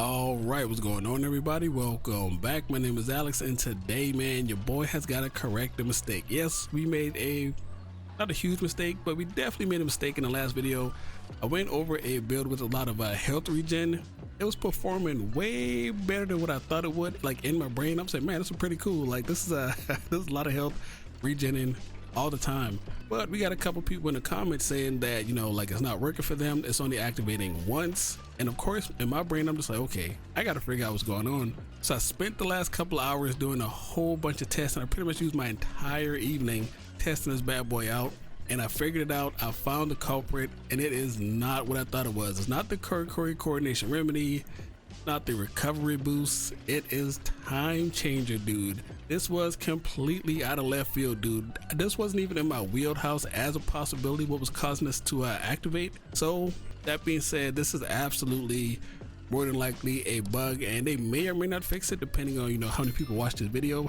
All right, what's going on, everybody? Welcome back. My name is Alex, and today, man, your boy has got to correct a mistake. Yes, we made not a huge mistake, but we definitely made a mistake in the last video. I went over a build with a lot of health regen. It was performing way better than what I thought it would. Like in my brain, I'm saying, man, this is pretty cool. Like this is a this is a lot of health regening all the time. But we got a couple people in the comments saying that, you know, like it's not working for them. It's only activating once. And of course, in my brain, I'm just like, okay, I got to figure out what's going on. So I spent the last couple of hours doing a whole bunch of testing. I pretty much used my entire evening testing this bad boy out. And I figured it out. I found the culprit, and it is not what I thought it was. It's not the Karakuri coordination remedy, not the recovery boost. It is time changer, dude. This was completely out of left field, dude. This wasn't even in my wheelhouse as a possibility what was causing us to activate. So that being said, this is absolutely more than likely a bug, and they may or may not fix it depending on, you know, how many people watch this video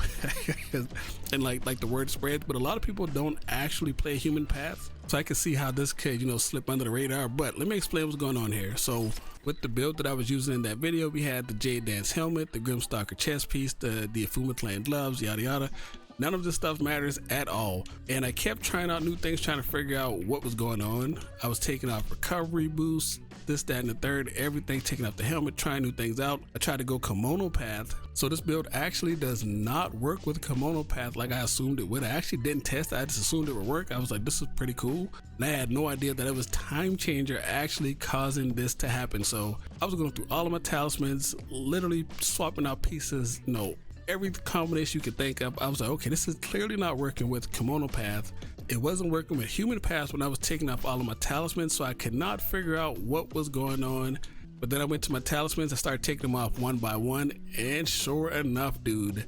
and like the word spreads. But a lot of people don't actually play human paths, so I can see how this could, you know, slip under the radar. But let me explain what's going on here. So with the build that I was using in that video, we had the Jade Dance helmet, the Grimstalker chest piece, the Afuma Clan gloves, yada yada. None of this stuff matters at all. And I kept trying out new things, trying to figure out what was going on. I was taking off recovery boosts, this, that, and the third, everything, taking off the helmet, trying new things out. I tried to go Kemono path. So this build actually does not work with Kemono path like I assumed it would. I actually didn't test it. I just assumed it would work. I was like, this is pretty cool. And I had no idea that it was time changer actually causing this to happen. So I was going through all of my talismans, literally swapping out pieces, you know, every combination you could think of. I was like, okay, this is clearly not working with Kemono path. It wasn't working with human path when I was taking off all of my talismans, so I could not figure out what was going on. But then I went to my talismans, I started taking them off one by one, and sure enough, dude,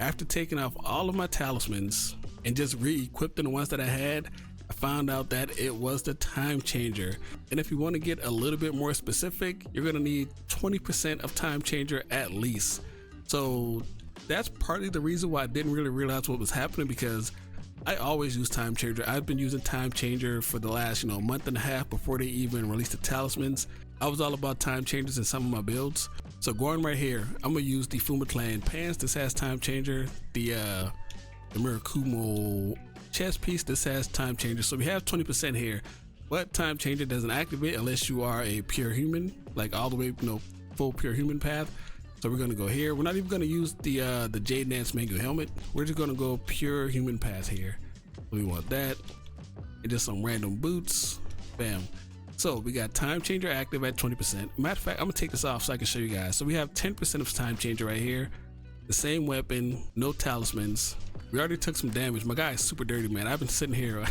after taking off all of my talismans and just re-equipping the ones that I had, I found out that it was the time changer. And if you want to get a little bit more specific, you're going to need 20% of time changer at least. So that's partly the reason why I didn't really realize what was happening, because I always use time changer. I've been using time changer for the last, you know, month and a half before they even released the talismans. I was all about time changers in some of my builds. So going right here, I'm gonna use the Afuma Clan pants. This has time changer. The Mirakumo chest piece. This has time changer. So we have 20% here, but time changer doesn't activate unless you are a pure human, like all the way, you know, full pure human path. So we're gonna go here. We're not even gonna use the Jade Dance Mango helmet. We're just gonna go pure human path here. We want that, and just some random boots. Bam. So we got time changer active at 20%. Matter of fact, I'm gonna take this off so I can show you guys. So we have 10% of time changer right here. The same weapon, no talismans. We already took some damage. My guy is super dirty, man. I've been sitting here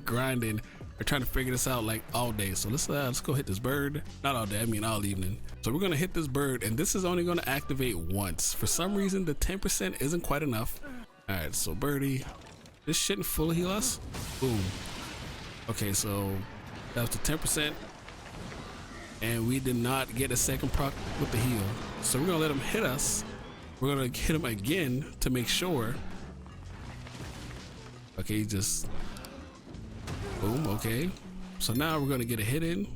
grinding or trying to figure this out like all day. So let's go hit this bird. Not all day, I mean all evening. So we're gonna hit this bird, and this is only gonna activate once. For some reason, the 10% isn't quite enough. All right, so birdie, this shouldn't fully heal us. Boom. Okay, so that was the 10%, and we did not get a second proc with the heal. So we're gonna let him hit us. We're gonna hit him again to make sure. Okay, just boom. Okay, so now we're gonna get a hit in.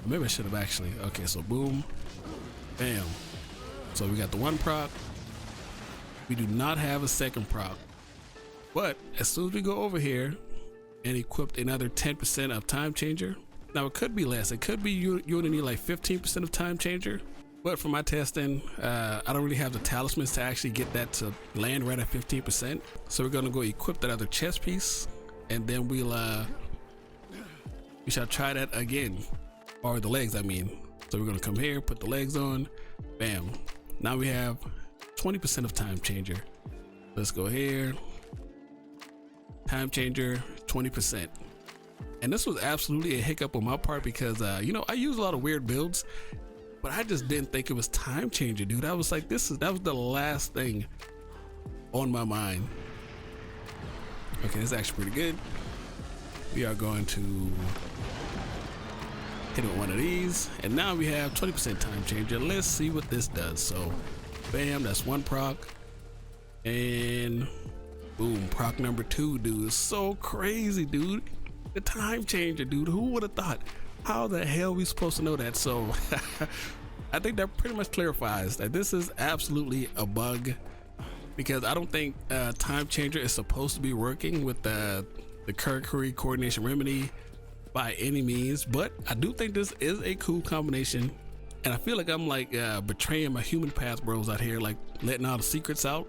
Maybe I should have actually. Okay, so boom, bam. So we got the one proc. We do not have a second proc, but as soon as we go over here and equip another 10% of time changer, now it could be less. It could be you only need like 15% of time changer. But for my testing, I don't really have the talismans to actually get that to land right at 15%. So we're gonna go equip that other chest piece, and then we shall try that again, or the legs, I mean. So we're gonna come here, put the legs on, bam. Now we have 20% of time changer. Let's go here, time changer, 20%. And this was absolutely a hiccup on my part because, you know, I use a lot of weird builds, but I just didn't think it was time changer, dude. I was like, that was the last thing on my mind. Okay, this is actually pretty good. We are going to hit it with one of these, and now we have 20% time changer. Let's see what this does. So bam, that's one proc, and boom, proc number 2, dude. It's so crazy, dude. The time changer, dude. Who would have thought? How the hell are we supposed to know that? So I think that pretty much clarifies that this is absolutely a bug, because I don't think Time Changer is supposed to be working with the Karakuri coordination remedy by any means, but I do think this is a cool combination. And I feel like I'm like betraying my human path bros out here, like letting all the secrets out.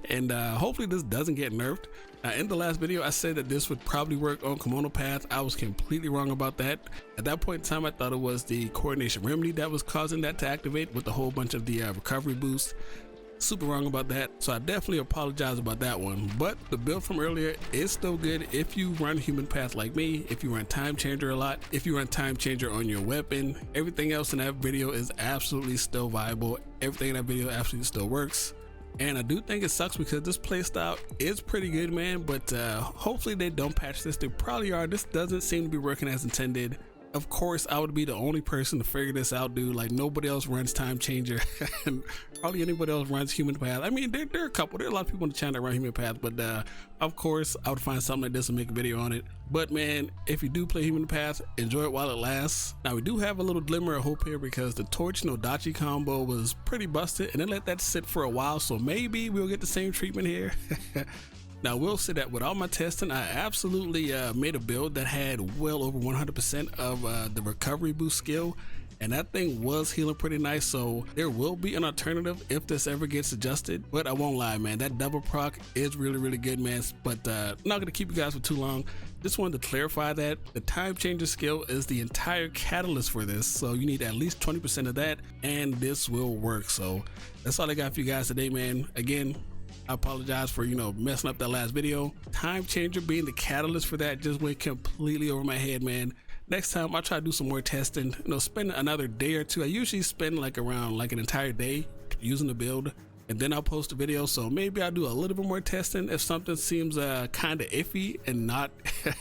And hopefully this doesn't get nerfed. In the last video, I said that this would probably work on Kemono path. I was completely wrong about that. At that point in time, I thought it was the coordination remedy that was causing that to activate with a whole bunch of the recovery boost. Super wrong about that, so I definitely apologize about that one. But the build from earlier is still good if you run human path like me, if you run Time Changer a lot, if you run Time Changer on your weapon. Everything else in that video is absolutely still viable. Everything in that video absolutely still works. And I do think it sucks because this playstyle is pretty good, man, but hopefully they don't patch this. They probably are. This doesn't seem to be working as intended. Of course, I would be the only person to figure this out, dude. Like, nobody else runs Time Changer, and hardly anybody else runs Human Path. I mean, there are a couple. There are a lot of people on the channel that run Human Path, but of course, I would find something like this and make a video on it. But man, if you do play Human Path, enjoy it while it lasts. Now, we do have a little glimmer of hope here because the Torch no Dachi combo was pretty busted, and then let that sit for a while, so maybe we'll get the same treatment here. Now, we'll say that with all my testing, I absolutely made a build that had well over 100% of the recovery boost skill, and that thing was healing pretty nice. So there will be an alternative if this ever gets adjusted, but I won't lie, man, that double proc is really good, man. But I'm not gonna keep you guys for too long. Just wanted to clarify that the Time Changer skill is the entire catalyst for this, so you need at least 20% of that, and this will work. So that's all I got for you guys today, man. Again, I apologize for, messing up that last video. Time Changer being the catalyst for that just went completely over my head, man. Next time I'll try to do some more testing, spend another day or two. I usually spend around an entire day using the build, and then I'll post a video. So maybe I'll do a little bit more testing if something seems kind of iffy and not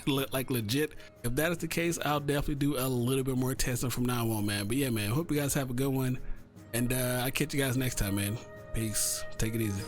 like legit. If that is the case, I'll definitely do a little bit more testing from now on, man. But yeah, man, hope you guys have a good one, and I'll catch you guys next time, man. Peace. Take it easy.